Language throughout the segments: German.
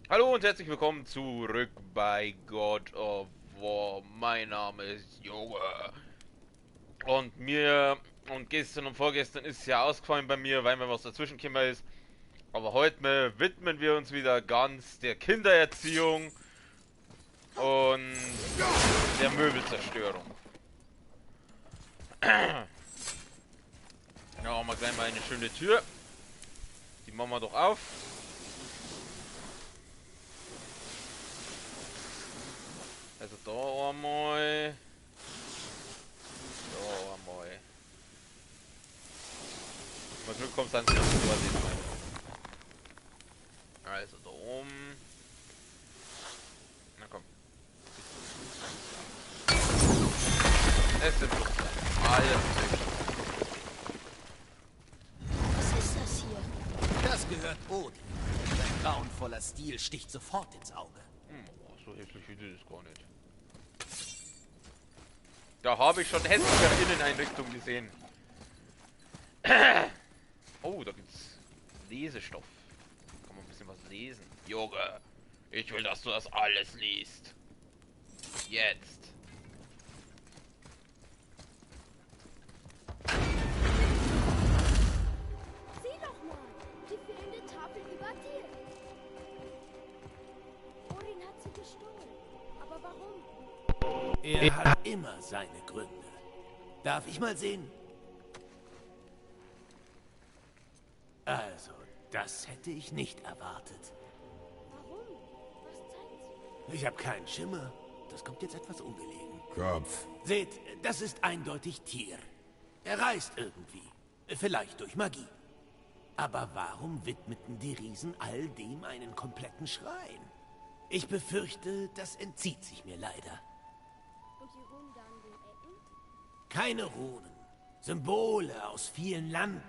Hallo und herzlich willkommen zurück bei God of War. Mein Name ist Junge. Und gestern und vorgestern ist es ja ausgefallen bei mir, weil mir was dazwischen gekommen ist. Aber heute widmen wir uns wieder ganz der Kindererziehung und der Möbelzerstörung. Da haben wir gleich mal eine schöne Tür. Die machen wir doch auf. Also da einmal. Da einmal. Mal Glück kommt dann nicht. Also da oben. Na komm. Es sind alles. Was ist das hier? Das gehört Odin. Sein grauenvoller Stil sticht sofort ins Auge. So hässlich ist es gar nicht. Da habe ich schon hässlichere Inneneinrichtungen gesehen. Oh, da gibt's Lesestoff. Kann man ein bisschen was lesen. Junge, ich will, dass du das alles liest. Jetzt. Sieh doch mal, die fehlende Tafel über dir. Odin hat sie gestohlen. Aber warum? Er hat immer seine Gründe. Darf ich mal sehen? Also, das hätte ich nicht erwartet. Warum? Was zeigt sie? Ich habe keinen Schimmer. Das kommt jetzt etwas ungelegen. Kopf. Seht, das ist eindeutig Tyr. Er reist irgendwie. Vielleicht durch Magie. Aber warum widmeten die Riesen all dem einen kompletten Schrein? Ich befürchte, das entzieht sich mir leider. Und die Runen da an den Ecken? Keine Runen. Symbole aus vielen Landen.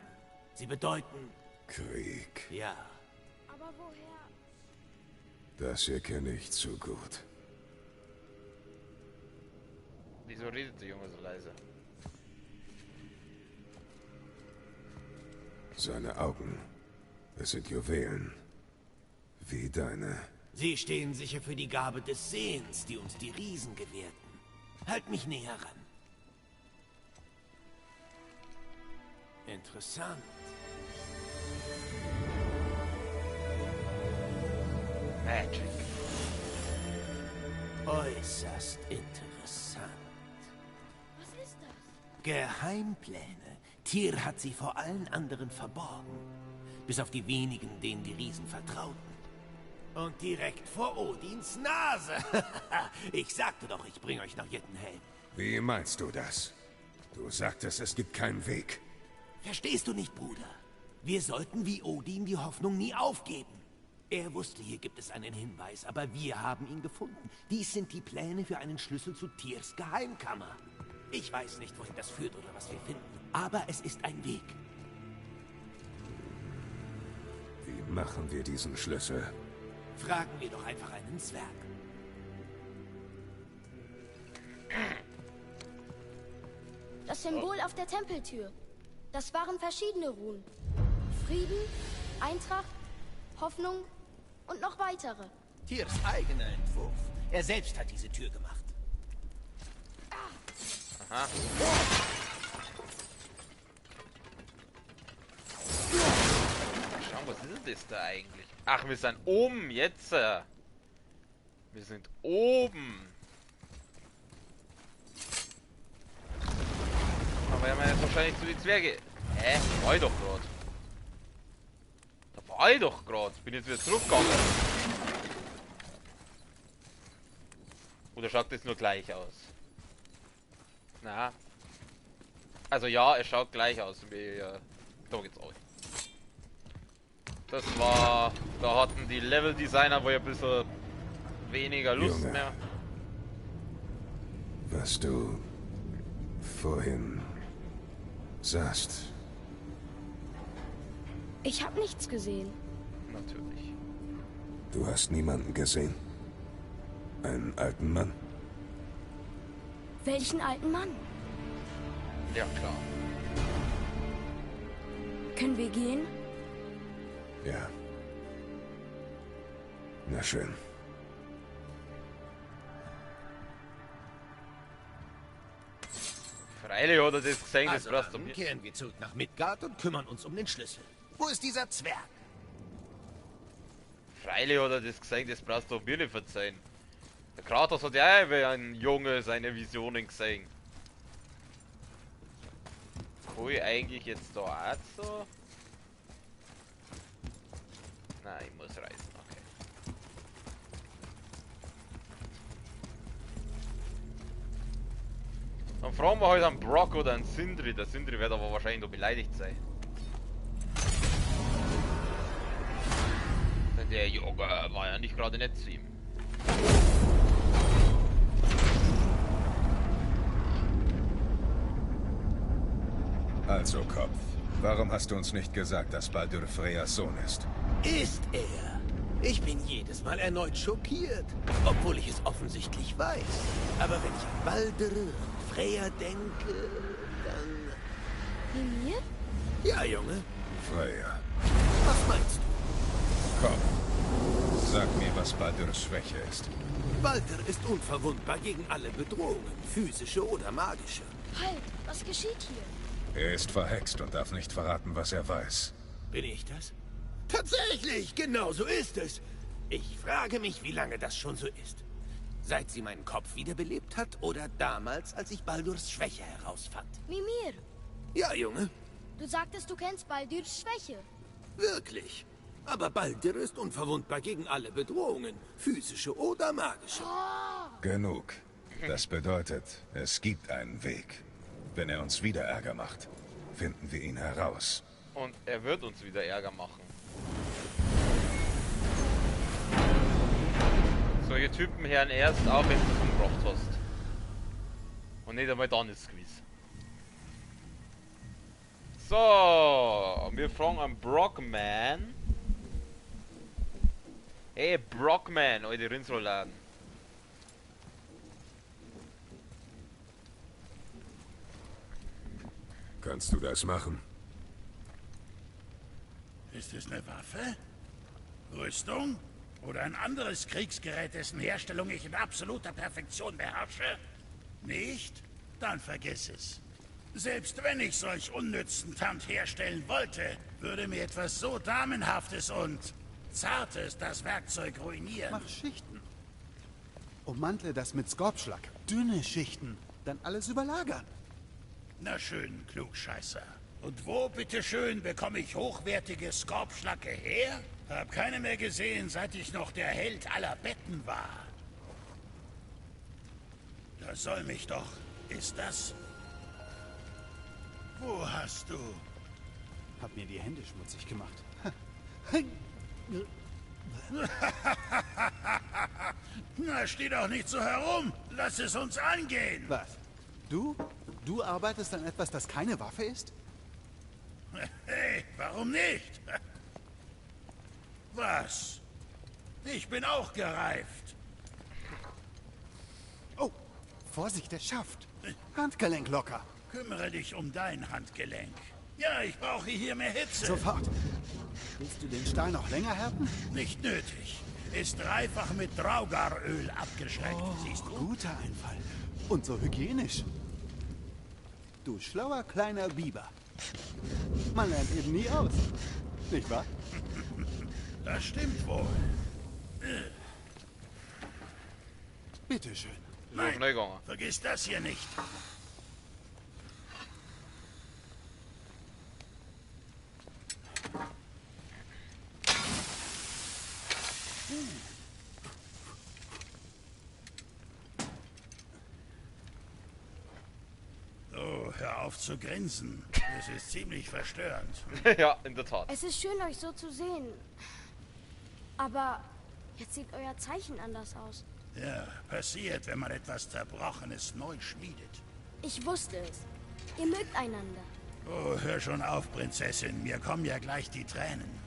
Sie bedeuten, Krieg. ja, Aber woher? Das hier kenne ich zu gut. Wieso redet der Junge so leise? Seine Augen. Es sind Juwelen. Wie deine. sie stehen sicher für die Gabe des Sehens, die uns die Riesen gewährten. Halt mich näher ran. Interessant. Magic. Äußerst interessant. Was ist das? Geheimpläne. Tyr hat sie vor allen anderen verborgen. Bis auf die wenigen, denen die Riesen vertrauten. Und direkt vor Odins Nase. Ich sagte doch, ich bringe euch nach Jettenhelm. Wie meinst du das? Du sagtest, es gibt keinen Weg. Verstehst du nicht, Bruder? Wir sollten wie Odin die Hoffnung nie aufgeben. Er wusste, hier gibt es einen Hinweis, aber wir haben ihn gefunden. Dies sind die Pläne für einen Schlüssel zu Tyrs Geheimkammer. Ich weiß nicht, wohin das führt oder was wir finden, aber es ist ein Weg. Wie machen wir diesen Schlüssel? Fragen wir doch einfach einen Zwerg. Das Symbol auf der Tempeltür. Das waren verschiedene Runen. Frieden, Eintracht, Hoffnung und noch weitere. Tyrs eigener Entwurf. Er selbst hat diese Tür gemacht. Aha. Schau, was ist das da eigentlich? Ach, wir sind oben jetzt. Wir sind oben. Aber wir haben jetzt wahrscheinlich zu die Zwerge. Hä? Da war ich doch gerade. Da war ich doch gerade. Bin jetzt wieder zurückgegangen. Oder schaut das nur gleich aus? Na. Also ja, es schaut gleich aus wie. Da geht's aus. Das war. Da hatten die Level-Designer wohl ein bisschen weniger Lust Junge. mehr. Was du vorhin sahst. Ich habe nichts gesehen. Natürlich. Du hast niemanden gesehen? Einen alten Mann? Welchen alten Mann? Ja, klar. Können wir gehen? Ja. Na schön. Freilich hat er das gesehen, das Also brauchst du dann mir. kehren wir zurück nach Midgard und kümmern uns um den Schlüssel. Wo ist dieser Zwerg? Freilich hat er das gesehen, das brauchst du mir nicht verzeihen. Der Kratos hat ja wie ein Junge seine Visionen gesehen. Kann ich eigentlich jetzt da auch so? Nein, ich muss reisen, okay. Dann fragen wir halt einen Brock oder einen Sindri. Der Sindri wird aber wahrscheinlich noch beleidigt sein. Denn der Junge war ja nicht gerade nett zu ihm. Also, Kopf, warum hast du uns nicht gesagt, dass Baldur Freyas Sohn ist? Ist er? Ich bin jedes Mal erneut schockiert, obwohl ich es offensichtlich weiß. Aber wenn ich an Baldur und Freya denke, dann... Mimir? Ja, Junge, Freya. was meinst du? Komm, sag mir, was Baldurs Schwäche ist. Baldur ist unverwundbar gegen alle Bedrohungen, physische oder magische. Halt, was geschieht hier? Er ist verhext und darf nicht verraten, was er weiß. Bin ich das? Tatsächlich, genau so ist es. Ich frage mich, wie lange das schon so ist. Seit sie meinen Kopf wiederbelebt hat oder damals, als ich Baldurs Schwäche herausfand. Mimir, Ja, Junge, du sagtest, du kennst Baldurs Schwäche. wirklich. Aber Baldur ist unverwundbar gegen alle Bedrohungen, physische oder magische. Genug. Das bedeutet, es gibt einen Weg. Wenn er uns wieder Ärger macht, finden wir ihn heraus. Und er wird uns wieder Ärger machen. Solche Typen hören erst auf, wenn du es umgebracht hast. Und nicht einmal dann ist es gewiss. So, wir fragen an Brockman. Hey Brockman, alte Rindsrolladen. Kannst du das machen? Ist es eine Waffe? Rüstung? Oder ein anderes Kriegsgerät, dessen Herstellung ich in absoluter Perfektion beherrsche? Nicht? Dann vergiss es. Selbst wenn ich solch unnützen Tand herstellen wollte, würde mir etwas so Damenhaftes und Zartes das Werkzeug ruinieren. Mach Schichten. Ummantle das mit Skorpschlag. Dünne Schichten. Dann alles überlagern. Na schön, Klugscheißer. Und wo, bitteschön, bekomme ich hochwertige Skorpschlacke her? Hab keine mehr gesehen, seit ich noch der Held aller Betten war. Das soll mich doch. Ist das? Wo hast du? Hab mir die Hände schmutzig gemacht. Na, steh doch nicht so herum. Lass es uns angehen. Was? Du? Du arbeitest an etwas, das keine Waffe ist? Hey, warum nicht? Was? Ich bin auch gereift. Oh, Vorsicht, der Schaft. Handgelenk locker. Kümmere dich um dein Handgelenk. Ja, ich brauche hier mehr Hitze. Sofort. Willst du den Stahl noch länger härten? Nicht nötig. Ist dreifach mit Draugaröl abgeschreckt, siehst du? Guter Einfall. Und so hygienisch. Du schlauer kleiner Biber. Man lernt eben nie aus. Nicht wahr? Das stimmt wohl. Bitteschön. So schnell gegangen. Vergiss das hier nicht. Oh, hör auf zu grinsen. Das ist ziemlich verstörend. Ja, in der Tat. Es ist schön, euch so zu sehen. Aber Jetzt sieht euer Zeichen anders aus. Ja, passiert, wenn man etwas Zerbrochenes neu schmiedet. Ich wusste es. Ihr mögt einander. Oh, hör schon auf, Prinzessin. Mir kommen ja gleich die Tränen.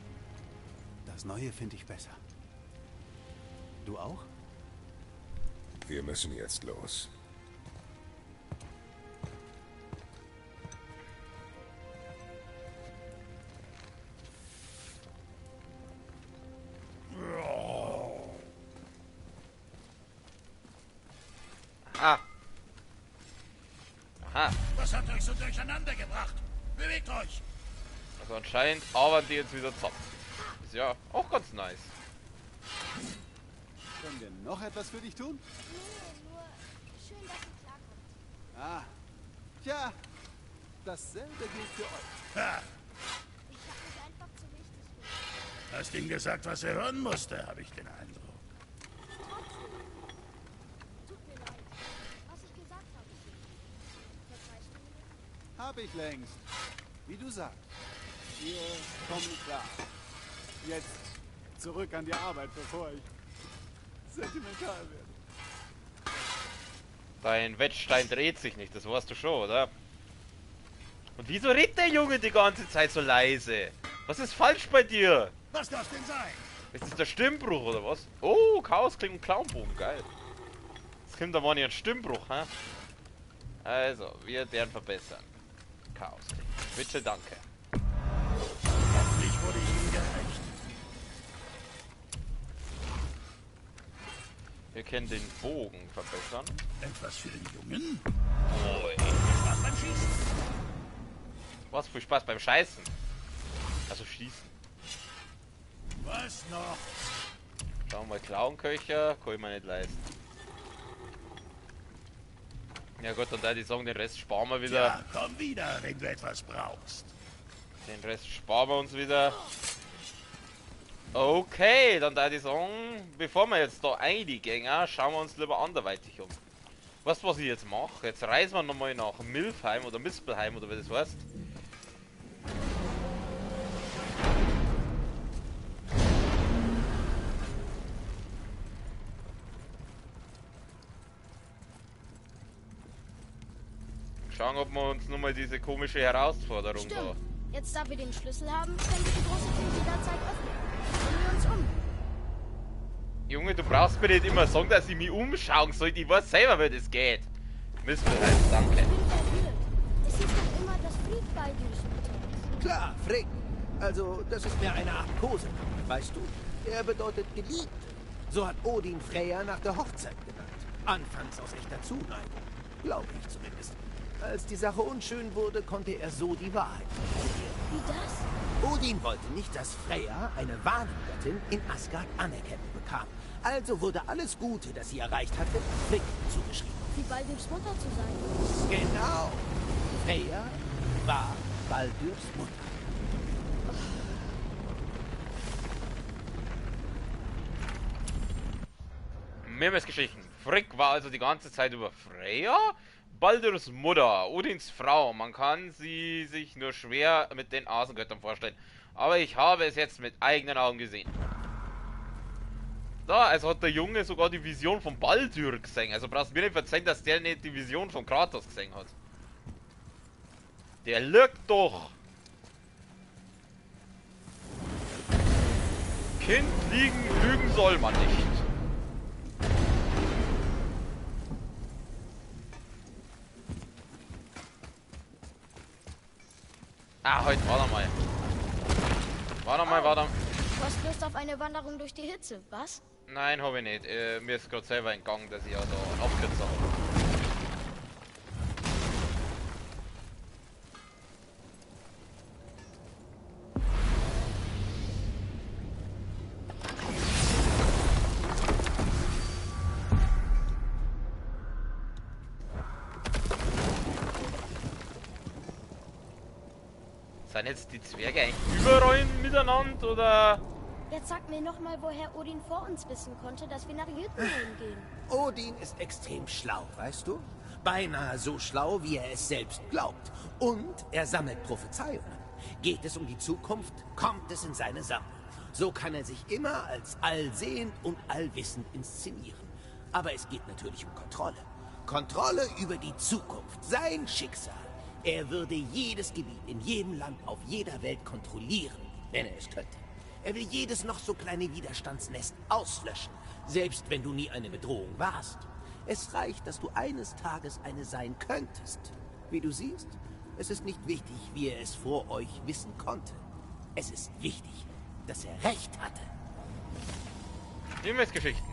Das Neue finde ich besser. Du auch? Wir müssen jetzt los. Aha. Aha. Was hat euch so durcheinander gebracht? Bewegt euch! Also anscheinend arbeiten die jetzt wieder zusammen. Ist ja auch ganz nice. Können wir noch etwas für dich tun? Nee, nur schön, dass ihr klarkommt. Ah, tja, dasselbe gilt für euch. Ha! Ich hab mich einfach zu wichtig genommen. Hast ihm gesagt, was er hören musste, habe ich den Eindruck. Tut mir leid. Was ich gesagt habe. Verzeihst du mir? Hab ich längst. Wie du sagst. Wir kommen klar. Jetzt zurück an die Arbeit, bevor ich sentimental werde. Dein Wettstein dreht sich nicht, das weißt du schon, oder? Und wieso redet der Junge die ganze Zeit so leise? Was ist falsch bei dir? Was darf denn sein? Ist das der Stimmbruch oder was? Oh, Chaos klingt und Clownbogen, geil. Das kommt da mal nicht ein Stimmbruch, hä? Also, wir werden verbessern. Chaos klingt. Bitte, danke. Hoffentlich wurde ich ihm gerecht. Wir können den Bogen verbessern. Etwas für den Jungen? Ui. Was beim Schießen? Was viel Spaß beim Scheißen. Also schießen. Was noch? Schauen wir mal, Clownköcher, kann ich mir nicht leisten. Ja gut, dann da die sagen, den Rest sparen wir wieder. Ja, komm wieder, wenn du etwas brauchst. Den Rest sparen wir uns wieder. Okay, dann da die sagen, bevor wir jetzt da eingehen, schauen wir uns lieber anderweitig um. Weißt du, was ich jetzt mache? Jetzt reisen wir nochmal nach Milfheim oder Mispelheim oder wie das heißt. Schauen, ob wir uns nochmal diese komische Herausforderung da. Stimmt. Jetzt, da wir den Schlüssel haben, können wir die große Tür jederzeit öffnen. Schauen wir uns um. Junge, du brauchst mir nicht immer sagen, dass ich mich umschauen soll. Ich weiß selber, wie das geht. Mispelheim, danke. Ich bin verwirrt. Es hieß doch immer, dass Fried bei dir ist. Klar, Frick. Also, das ist mehr eine Art Kosename, weißt du? Er bedeutet geliebt. So hat Odin Freyja nach der Hochzeit genannt. Anfangs aus echter Zuneigung. Glaube ich zumindest. Als die Sache unschön wurde, konnte er so die Wahrheit formulieren. Wie das? Odin wollte nicht, dass Freyja, eine Wahnengöttin, in Asgard Anerkennung bekam. Also wurde alles Gute, das sie erreicht hatte, Frick zugeschrieben. Wie Baldurs Mutter zu sein. Genau. Freyja war Baldurs Mutter. Meeresgeschichten. Frick war also die ganze Zeit über Freyja, Baldurs Mutter, Odins Frau. Man kann sie sich nur schwer mit den Asengöttern vorstellen. Aber ich habe es jetzt mit eigenen Augen gesehen. Da, also hat der Junge sogar die Vision von Baldur gesehen. Also brauchst du mir nicht verzeihen, dass der nicht die Vision von Kratos gesehen hat. Der lügt doch. Kind lügen soll man nicht. Ah, heute, warte mal. Warte. Du hast Lust auf eine Wanderung durch die Hitze, was? Nein, habe ich nicht. Mir ist gerade selber entgangen, dass ich ja da einen Abkürzer habe. Sind jetzt die Zwerge eigentlich überall miteinander, oder? Jetzt sag mir nochmal, woher Odin vor uns wissen konnte, dass wir nach Jötunheim gehen. Odin ist extrem schlau, weißt du? Beinahe so schlau, wie er es selbst glaubt. Und er sammelt Prophezeiungen. Geht es um die Zukunft, kommt es in seine Sammlung. So kann er sich immer als allsehend und allwissend inszenieren. Aber es geht natürlich um Kontrolle. Kontrolle über die Zukunft, sein Schicksal. Er würde jedes Gebiet in jedem Land auf jeder Welt kontrollieren, wenn er es könnte. Er will jedes noch so kleine Widerstandsnest auslöschen, selbst wenn du nie eine Bedrohung warst. Es reicht, dass du eines Tages eine sein könntest. Wie du siehst, es ist nicht wichtig, wie er es vor euch wissen konnte. Es ist wichtig, dass er recht hatte. Himmelsgeschichten.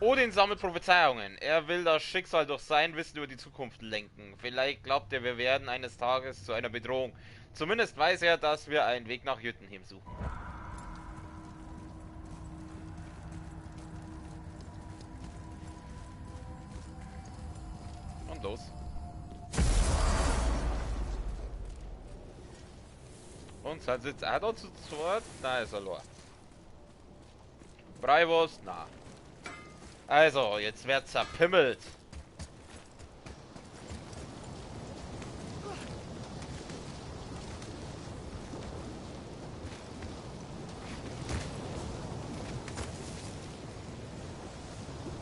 Odin sammelt Prophezeiungen. Er will das Schicksal durch sein Wissen über die Zukunft lenken. Vielleicht glaubt er, wir werden eines Tages zu einer Bedrohung. Zumindest weiß er, dass wir einen Weg nach Jotunheim suchen. Und los. Und dann sitzt er da zu zweit. Na, ist er los. Breiwurst? Na. Also, jetzt wird zerpimmelt.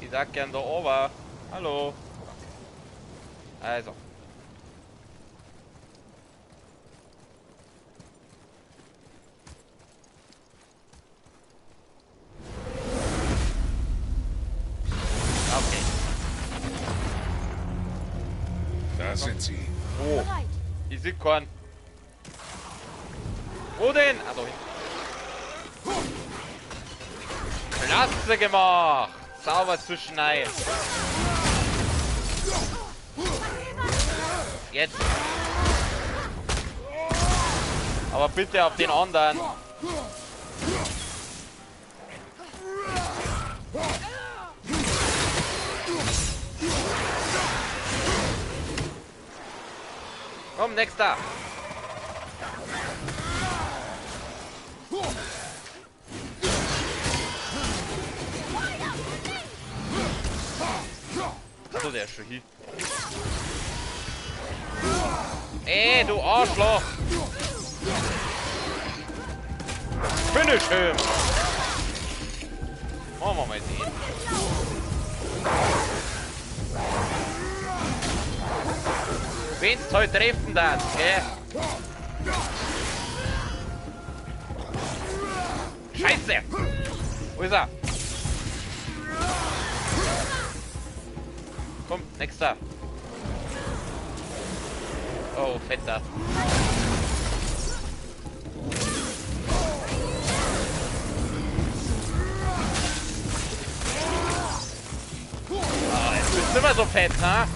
Ich sag gern da oben. Hallo. Also. Okay. Da sind sie. Oh. Bereit. Ich sehe keinen. Wo denn? Also klasse gemacht. Sauber zu schneiden. Jetzt. Aber bitte auf den anderen. Komm, nächster. Achso, der ist schon hier. Ey, du Arschloch! Finish him! Machen wir mal den. Wen's heute treffen das, gell? Scheiße! Wo ist er? Komm, nächster. Oh, fetter. Oh, jetzt bist du immer so fett, ha?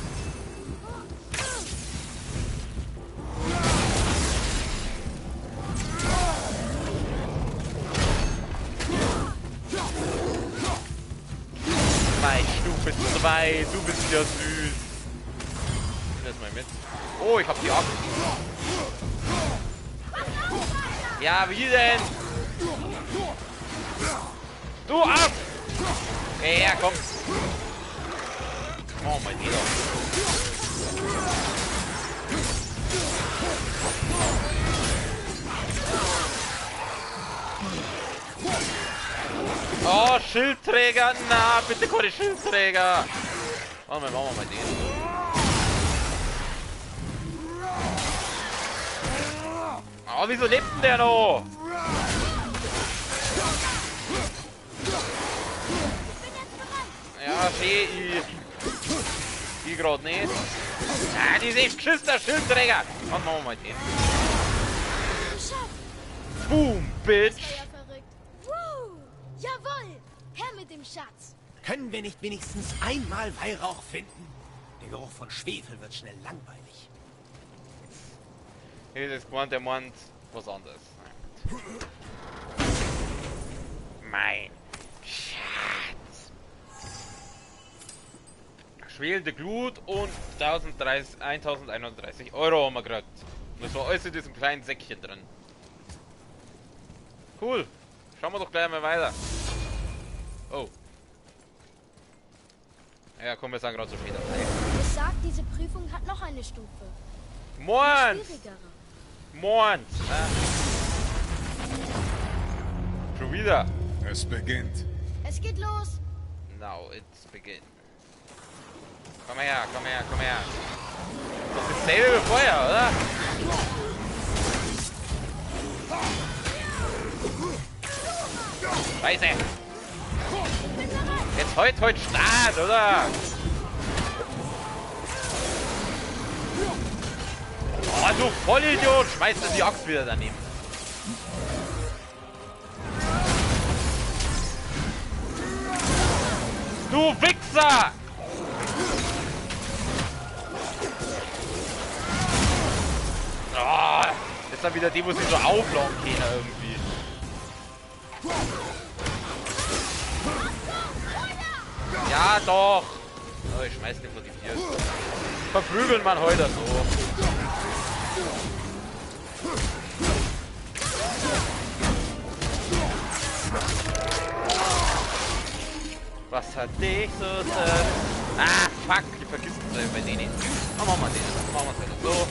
Mein Stufe 2, du bist ja süß. Lass mal mit. Oh, ich hab die Axt. Ja, wie denn? Du ab! Okay, ja, komm. Oh, mein Lieber. Oh, Schildträger! Na, bitte keine Schildträger! Warte mal, machen wir mal den. Oh, wieso lebt denn der noch? Ja, sehe ich gerade nicht. Ah, diese geschissener Schildträger! Und machen wir mal den. Boom, Bitch! Das war ja verrückt. Woo! Jawohl! Her mit dem Schatz. Können wir nicht wenigstens einmal Weihrauch finden? Der Geruch von Schwefel wird schnell langweilig. Hier ist gemeint, der meint was anderes. Mein Schatz. Schwelende Glut und 1031 Euro haben wir gekriegt. Und das war alles in diesem kleinen Säckchen drin. Cool. Schauen wir doch gleich mal weiter. Oh. Ja, komm, wir sagen gerade so später. Es sagt, diese Prüfung hat noch eine Stufe. Moins! Schwierigere. Moins! wieder. Es beginnt. Es geht los. Now it's begin. Komm her, komm her, komm her. Das ist dasselbe wie vorher, oder? Scheiße. Jetzt heute Start, oder? Oh, du Vollidiot! Schmeißt du die Axt wieder daneben. Du Wichser! Oh, jetzt dann wieder die, wo sie so auflaufen können irgendwie. Ja, doch! Oh, ich schmeiß den vor die Bier. Verprügeln man heute so. Was hat dich so... Ah, fuck, ich vergiss es bei denen. Oh, machen wir den. Machen wir es halt so.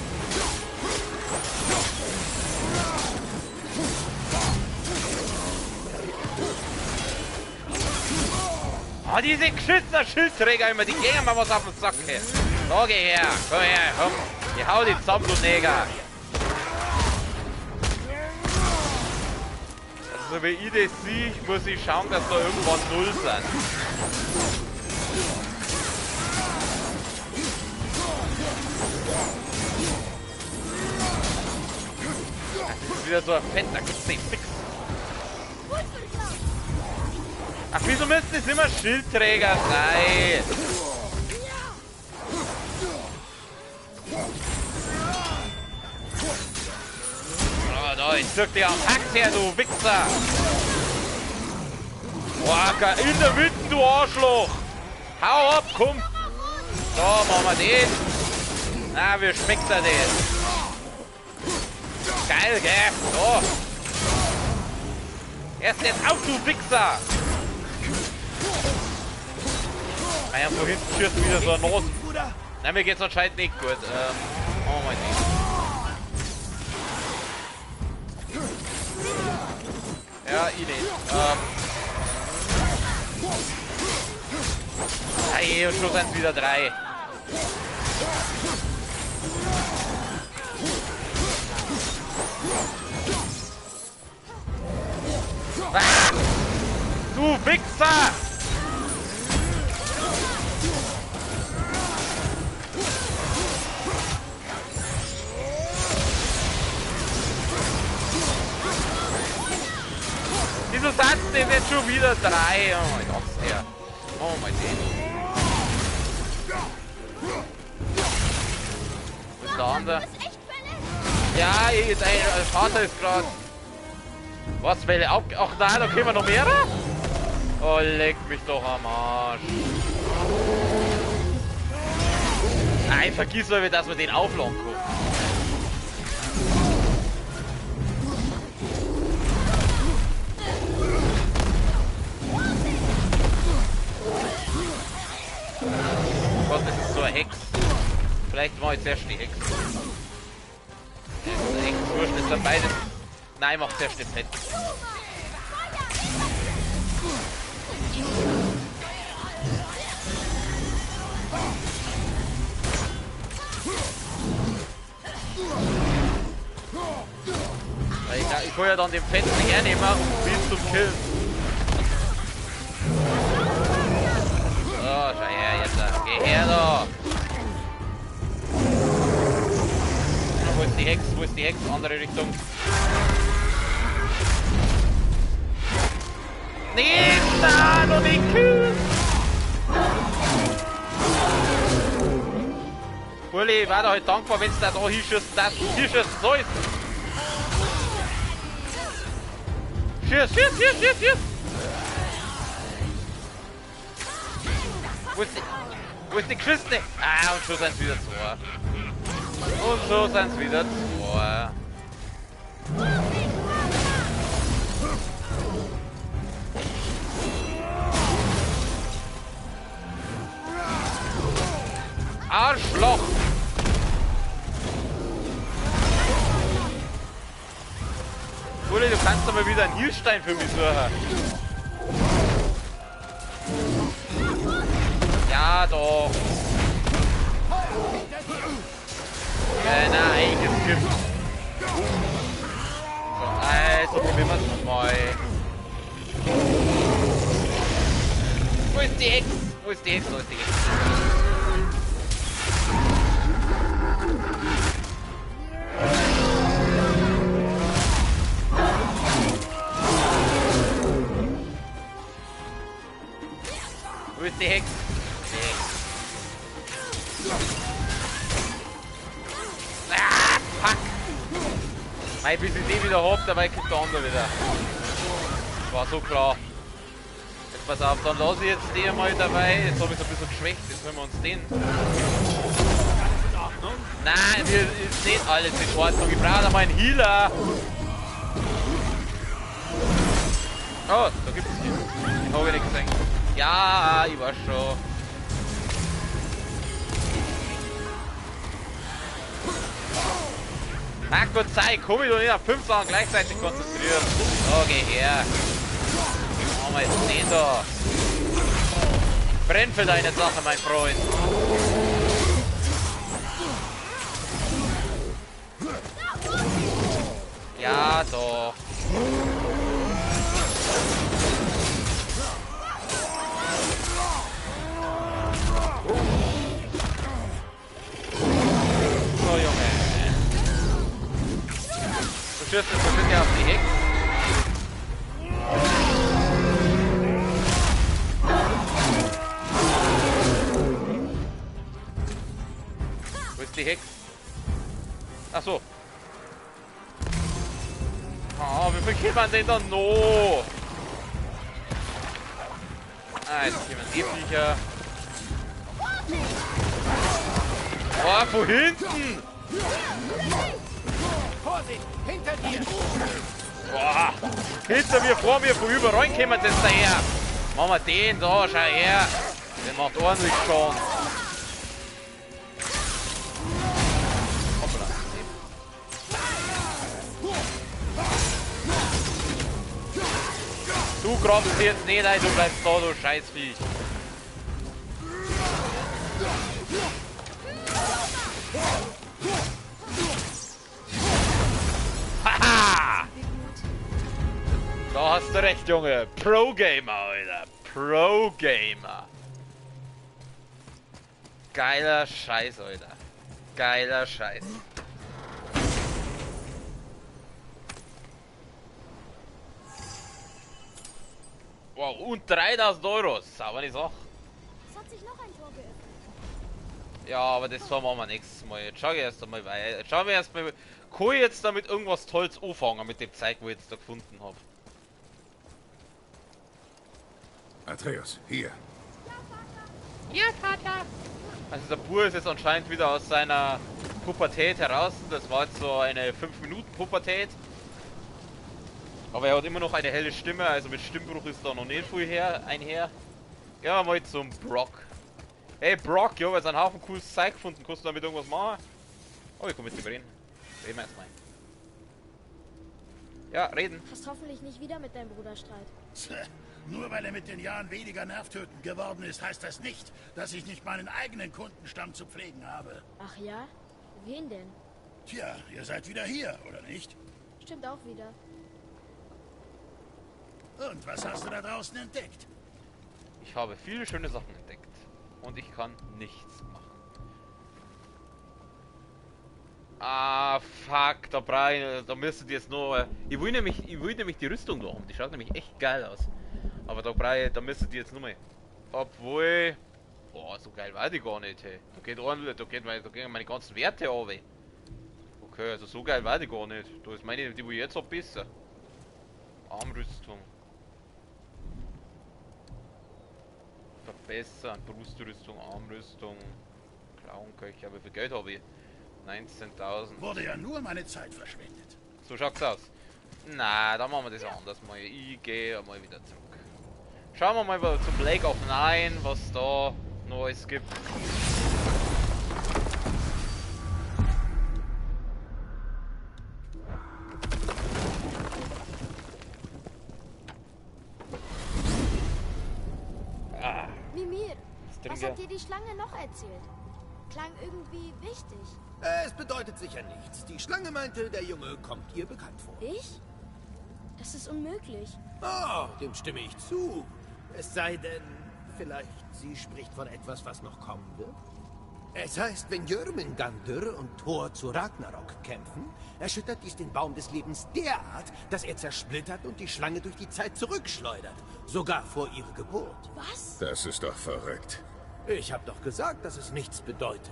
Oh, diese geschützten Schildträger immer, die gehen mal was auf den Sack. Hey. So, geh her, komm her, komm. Ich hau die zusammen, du Neger. Also, wie ich das sehe, muss ich schauen, dass da irgendwann null sind. Das ist wieder so ein Fett, da gibt's nicht fix. Ach, wieso müssen es immer Schildträger sein? Oh, da, ich zück dir am Hack her, du Wichser! Boah, in der Mitte, du Arschloch! Hau ab, komm! So, machen wir den. Na, wie schmeckt er den? Geil, gell? So. Erst jetzt auf, du Wichser! Ah ja, von hinten schießt wieder so ein Nase. Na, mir geht's anscheinend nicht gut. Oh mein Gott. Ja, ich nicht. Hey, und schon sind es wieder 3. Ah, du Wichser! Wieso sind denn jetzt schon wieder 3? Oh mein Gott, der. Oh mein Gott. Was ist der andere? Ja, der Vater ist gerade. Was, Welle ab? Ach nein, da können wir noch mehr? Oh, leck mich doch am Arsch. Nein, vergiss mal, dass wir den aufladen können. Gott, das ist so eine Hex. Vielleicht mache ich zuerst die Hex. Das ist echt wurscht, das sind beides. Nein, mach zuerst den Fett. Ich kann ja dann den Fetten hernehmen, um ihn zu killen. So, schau her jetzt. Geh her da. Wo ist die Hex? Wo ist die Hex? Andere Richtung. Nee, da, noch nicht killen. Uli, ich war da halt dankbar, wenn es da hinschießt, das hinschießt soll. Schieß! Wo ist die Kiste? Ah, und so sind es wieder 2. Und so sind es wieder 2. Arschloch! Uli, du kannst kannst du mal wieder einen Healstein für mich suchen. Ja, doch. Nein, es gibt. So, also probieren wir es nochmal. Wo ist die Hex? Wo ist die Hex? Wo ist die Hex? Wo ist die Hex? Die Hex. Ah, fuck! Mei, bis ich den wieder hab, dabei kommt der andere wieder. Das war so klar. Jetzt pass auf, dann lasse ich jetzt den mal dabei. Jetzt habe ich es ein bisschen geschwächt, jetzt holen wir uns den. Nein, wir ist nicht alles in Ordnung. Ich brauche mal einen Healer. Oh, da gibt es hier. Den habe ich nicht gesehen. Ja, ich weiß schon. Ach Gott sei, komm ich doch nicht auf 5 Sachen gleichzeitig konzentrieren. So, geh her. Machen wir jetzt den da. Brenn für deine Sache, mein Freund. Ja, doch. So, Junge. Du schießt jetzt ein bisschen auf die Hex. Wo ist die Hex? Ach so. Oh, wie viel kriegt man denn da noch? Ah, jetzt kriegen wir die Viecher. Oh, wo hinten? Vorsicht! Hinter dir! Boah, hinter mir, vor mir, von überall kommen sie jetzt daher. Machen wir den da, schau her. Der macht ordentlich Schaden. Hoppla. Du grabst jetzt nicht ein, du bleibst da, du Scheißviech. Haha! Da hast du recht, Junge. Pro-Gamer, Alter. Pro-Gamer. Geiler Scheiß, Alter. Geiler Scheiß. Wow, und 3000 Euro. Sauber die Sache. Es hat sich noch ein Tor geöffnet. Ja, aber das machen wir nächstes Mal. Jetzt schau ich erst einmal weiter. Jetzt schauen wir erst mal. Kann ich jetzt damit irgendwas Tolles anfangen mit dem Zeug, wo ich jetzt da gefunden habe? Atreus, hier. Ja, Vater. Also der Bur ist jetzt anscheinend wieder aus seiner Pubertät heraus. Das war jetzt so eine 5-Minuten-Pubertät. Aber er hat immer noch eine helle Stimme, also mit Stimmbruch ist da noch nicht viel einher. Ja, mal zum Brock. Hey Brock, ich hab jetzt einen Haufen cooles Zeug gefunden. Kannst du damit irgendwas machen? Oh, ich komm mit dem reden. Reden wir jetzt mal. Ja, reden. Hast hoffentlich nicht wieder mit deinem Bruder Streit. Nur weil er mit den Jahren weniger nervtötend geworden ist, heißt das nicht, dass ich nicht meinen eigenen Kundenstamm zu pflegen habe. Ach ja? Wen denn? Tja, ihr seid wieder hier, oder nicht? Stimmt auch wieder. Und was hast du da draußen entdeckt? Ich habe viele schöne Sachen entdeckt. Und ich kann nichts machen. Ah, fuck, da müsstet ihr jetzt nur. Ich will nämlich die Rüstung da haben. Die schaut nämlich echt geil aus. Aber da müsstet ihr jetzt nur mal. Obwohl. Boah, so geil war die gar nicht, hey. Da gehen meine ganzen Werte auf. Okay, also so geil war die gar nicht. Da ist meine, die will ich jetzt auch besser. Armrüstung. Verbessern, Brustrüstung, Armrüstung, Klauenköcher, wie viel Geld habe ich? 19.000. Wurde ja nur meine Zeit verschwendet. So schaut's aus. Na, dann machen wir das anders mal. Ich gehe mal wieder zurück. Schauen wir mal zum Lake of Nine, was da noch alles gibt. Was trinke. hat dir die Schlange noch erzählt? Klang irgendwie wichtig. Es bedeutet sicher nichts. Die Schlange meinte, der Junge kommt ihr bekannt vor. Ich? Das ist unmöglich. Oh, dem stimme ich zu. Es sei denn, vielleicht sie spricht von etwas, was noch kommen wird. Es heißt, wenn Jörmungandr und Thor zu Ragnarok kämpfen, erschüttert dies den Baum des Lebens derart, dass er zersplittert und die Schlange durch die Zeit zurückschleudert. Sogar vor ihrer Geburt. Was? Das ist doch verrückt. Ich habe doch gesagt, dass es nichts bedeutet.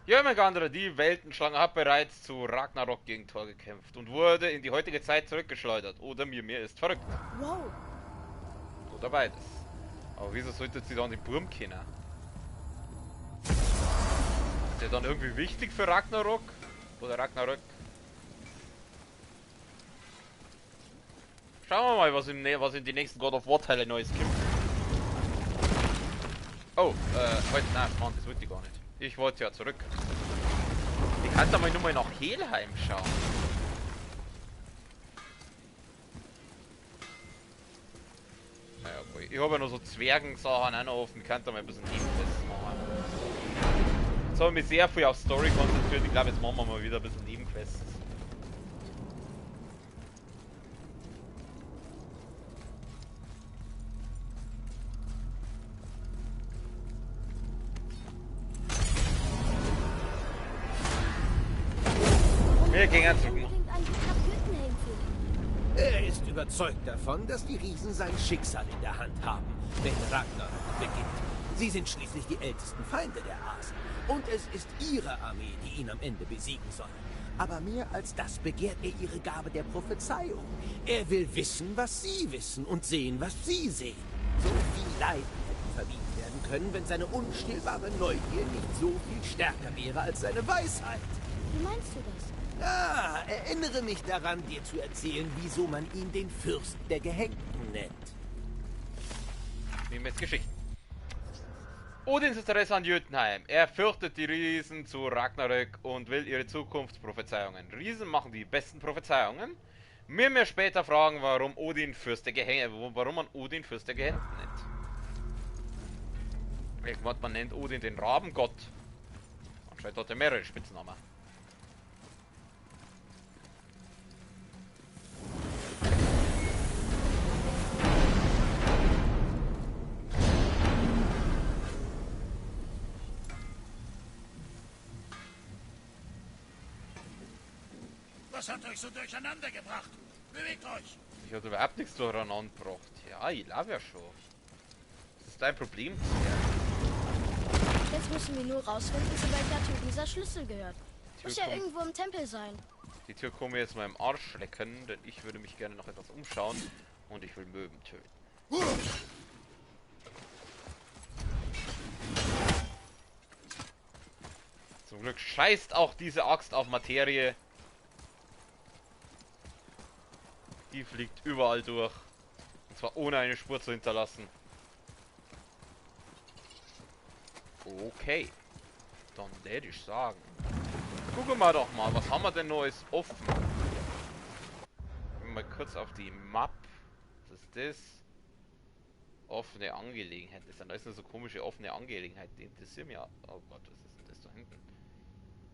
Jörmungandr, die Weltenschlange, hat bereits zu Ragnarok gegen Thor gekämpft und wurde in die heutige Zeit zurückgeschleudert. Oder mir ist verrückt. Wow. Oder beides. Aber wieso sollte sie dann den Burm kennen? Ist der dann irgendwie wichtig für Ragnarok? Oder Ragnarök? Schauen wir mal, was in die nächsten God of War Teile Neues gibt. Oh, heute, nein, Mann, das wollte ich gar nicht. Ich wollte ja zurück. Ich kann da mal nur mal nach Helheim schauen. Naja, boy. Ich habe ja noch so Zwergensachen auch noch offen. Ich kann da mal ein bisschen Nebenquests machen. Jetzt habe ich mich sehr viel auf Story konzentriert. Ich glaube, jetzt machen wir mal wieder ein bisschen Nebenquests. Wir gehen zurück. Unbedingt einen Blick nach Jotunheim finden. Er ist überzeugt davon, dass die Riesen sein Schicksal in der Hand haben, wenn Ragnarok beginnt. Sie sind schließlich die ältesten Feinde der Asen. Und es ist ihre Armee, die ihn am Ende besiegen soll. Aber mehr als das begehrt er ihre Gabe der Prophezeiung. Er will wissen, was sie wissen und sehen, was sie sehen. So viel Leid hätte vermieden werden können, wenn seine unstillbare Neugier nicht so viel stärker wäre als seine Weisheit. Wie meinst du das? Ah, erinnere mich daran, dir zu erzählen, wieso man ihn den Fürsten der Gehängten nennt. Nehmen wir jetzt Geschichten. Odins Interesse an Jotunheim. Er fürchtet die Riesen zu Ragnarök und will ihre Zukunftsprophezeiungen. Riesen machen die besten Prophezeiungen. Mir später fragen, warum man Odin Fürst der Gehängten nennt. Irgendwann, man nennt Odin den Rabengott. Anscheinend hat er mehrere Spitznamen. Was hat euch so durcheinander gebracht? Bewegt euch! Ich habe überhaupt nichts durcheinander gebracht. Ja, ich glaube ja schon. Das ist dein Problem. Jetzt müssen wir nur rausfinden, zu welcher Tür dieser Schlüssel gehört. Muss ja kommt- irgendwo im Tempel sein. Die Tür kann mir jetzt mal im Arsch lecken, denn ich würde mich gerne noch etwas umschauen und ich will Möwen töten. Zum Glück scheißt auch diese Axt auf Materie. Die fliegt überall durch. Und zwar ohne eine Spur zu hinterlassen. Okay. Dann würde ich sagen. Gucken wir doch mal, was haben wir denn Neues offen? Mal kurz auf die Map. Was ist das? Offene Angelegenheit. Das sind alles nur so komische offene Angelegenheiten. Die interessieren mich. Oh Gott, was ist denn das da hinten?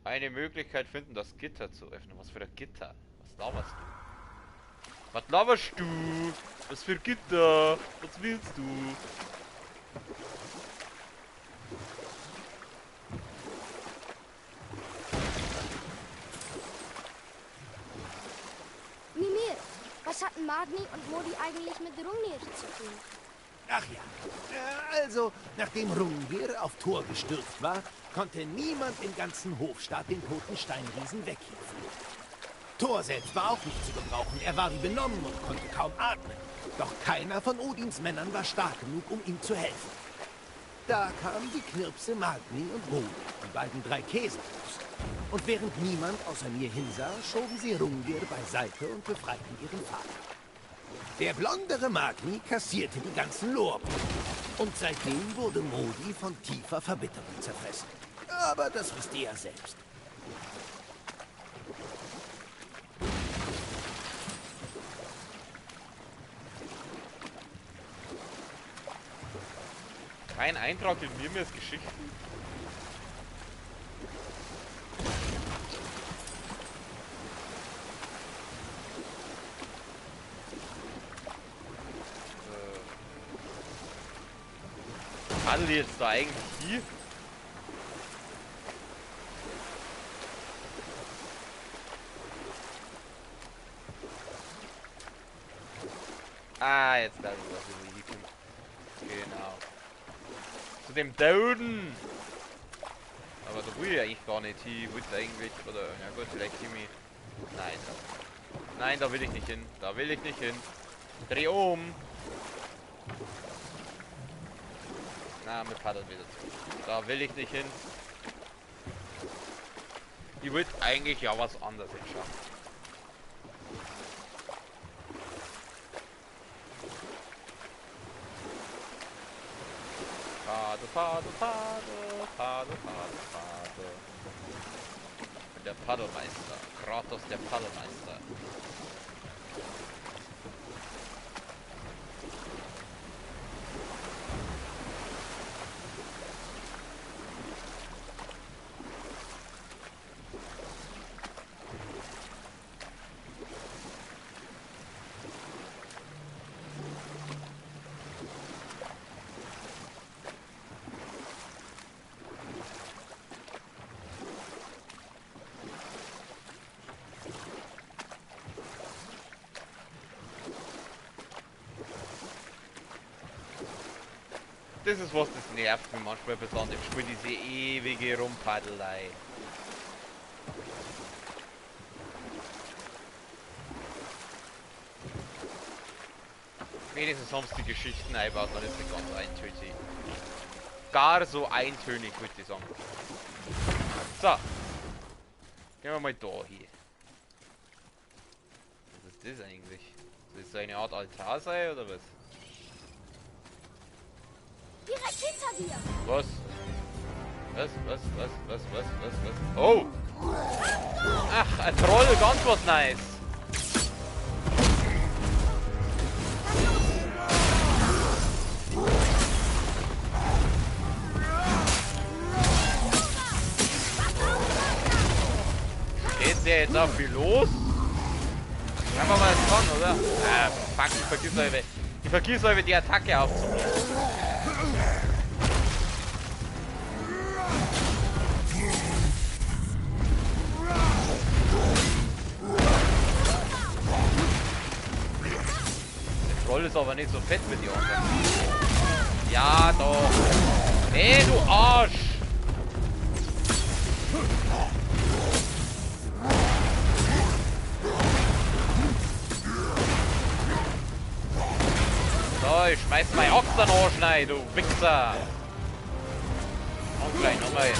Eine Möglichkeit finden, das Gitter zu öffnen. Was für ein Gitter? Was laberst du? Was laberst du? Was für Gitter? Was willst du? Mimir, was hatten Magni und Modi eigentlich mit Rungnir zu tun? Ach ja, also, nachdem Rungir auf Thor gestürzt war, konnte niemand im ganzen Hofstaat den toten Steinriesen weghieven. Thor selbst war auch nicht zu gebrauchen, er war wie benommen und konnte kaum atmen. Doch keiner von Odins Männern war stark genug, um ihm zu helfen. Da kamen die Knirpse Magni und Modi, die beiden drei Käsefuß. Und während niemand außer mir hinsah, schoben sie Rungir beiseite und befreiten ihren Vater. Der blondere Magni kassierte die ganzen Lorbeeren. Und seitdem wurde Modi von tiefer Verbitterung zerfressen. Aber das wisst ihr ja selbst. Kein Eintrag in Mirmirs Geschichten? Handel jetzt da eigentlich hier? Ah, jetzt weiß ich, was wir hier kommen. Genau. Zu dem Doden! Aber da will ich eigentlich gar nicht hin. Ich wollte eigentlich, oder, ja gut, vielleicht hin. Nein, nein, da will ich nicht hin. Da will ich nicht hin. Dreh um! Na, wir paddeln wieder zurück. Da will ich nicht hin. Ich wollte eigentlich ja was anderes hinschauen. Pade. Der Paddelmeister. Kratos der Paddelmeister. Das ist was, das nervt mich manchmal besonders im Spiel, diese ewige Rumpaddelei. Wenigstens haben sie die Geschichten eingebaut, dann ist nicht ganz eintönig. Gar so eintönig, würde ich sagen. So. Gehen wir mal da hin. Was ist das eigentlich? Soll das so eine Art Altar sein, oder was? Direkt hinter dir! Was? Was? Oh! Ach, ein Troll, ganz was nice! Geht der jetzt auch viel los? Kann man mal das dran, oder? Fuck, ich vergiss mal die Attacke aufzunehmen. Troll ist aber nicht so fett mit dir. Ja, doch. Nee, du Arsch. So, ich schmeiß mein Ochs dann rein, du Wichser. Und gleich nochmal.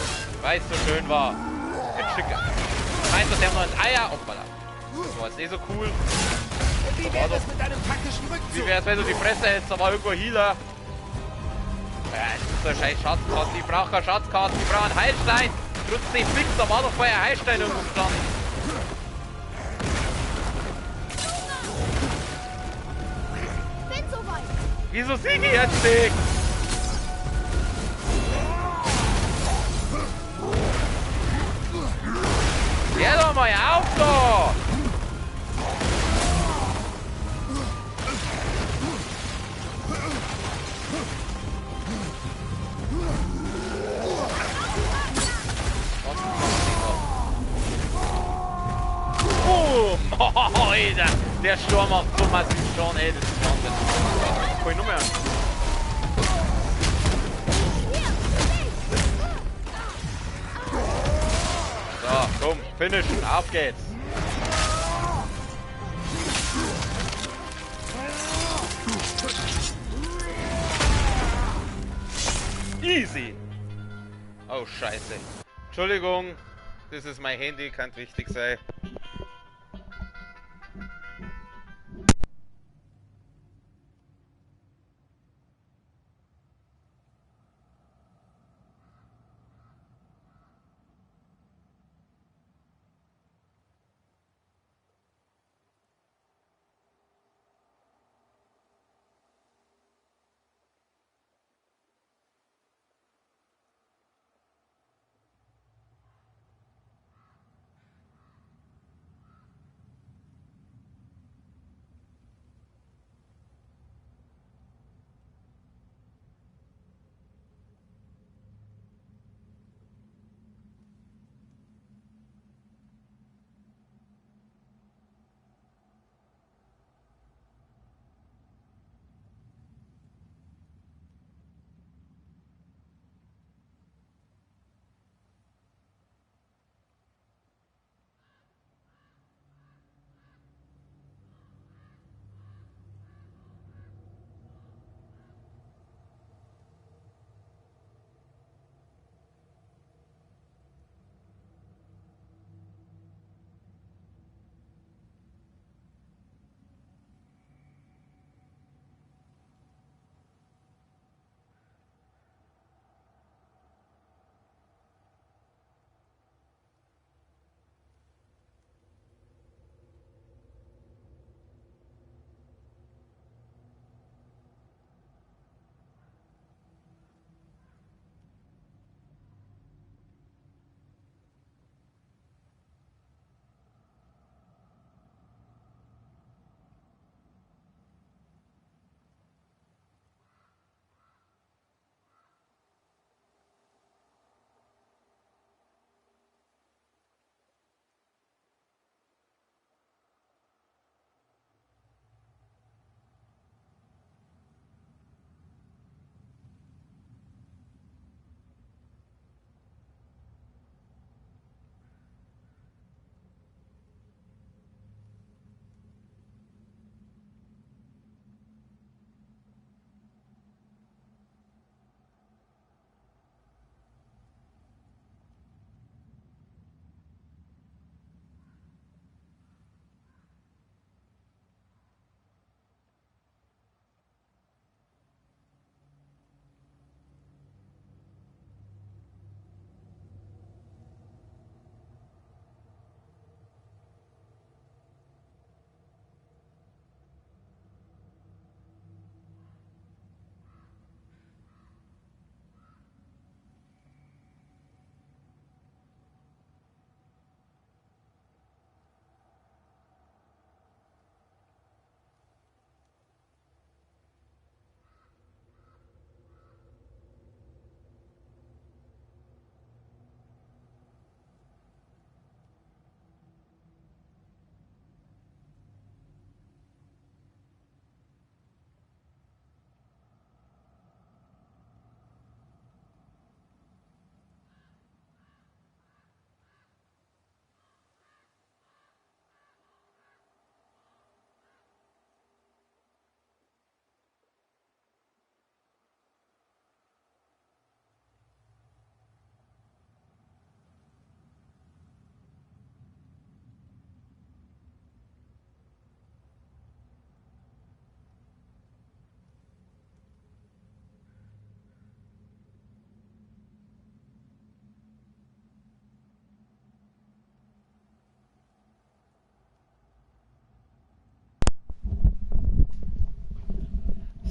Weil es so schön war. Ein Stück. Meinst du, der hat noch ein Eier? Hoppala. Das war jetzt nicht so cool. Wie wäre das mit deinem taktischen Rückzug? Wie wär's, wenn du die Fresse hältst? Da war irgendwo ein Healer. Ja, das ist so eine scheiß Schatzkarte. Ich brauche keine Schatzkarte. Ich brauche einen Heilstein. Trotzdem fix, da war doch vorher ein Heilstein irgendwo gestanden. Bin soweit! Wieso siege ich jetzt nicht? Geh doch mal auf da! Alter, der Sturm macht so massiv schon, ey, das ist Wahnsinn. Komm ich noch mehr an. So, komm, finishen, auf geht's. Easy. Oh, scheiße. Entschuldigung, das ist mein Handy, kann wichtig sein.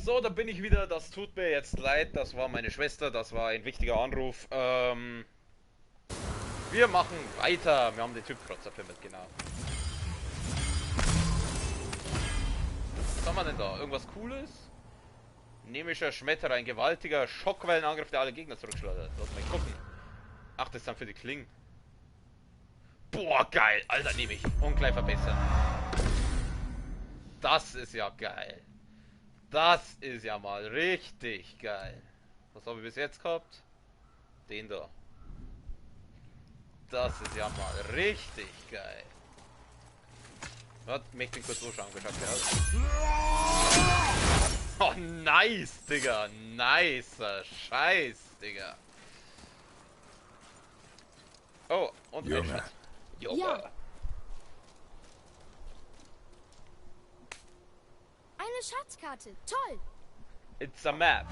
So, da bin ich wieder. Das tut mir jetzt leid. Das war meine Schwester. Das war ein wichtiger Anruf. Wir machen weiter. Wir haben den Typkrotzer vermittelt, genau. Was haben wir denn da? Irgendwas Cooles? Nemischer Schmetterer, ein gewaltiger Schockwellenangriff, der alle Gegner zurückschleudert. Lass mal gucken. Ach, das ist dann für die Klingen. Boah, geil. Alter, nehme ich. Und gleich verbessern. Das ist ja geil. Das ist ja mal richtig geil. Was habe ich bis jetzt gehabt? Den da. Das ist ja mal richtig geil. Warte, möchte ich kurz anschauen. Oh, nice, Digga. Nicer Scheiß, Digga. Oh, und Junge. Junge. Ja. Eine Schatzkarte. Toll. It's a map.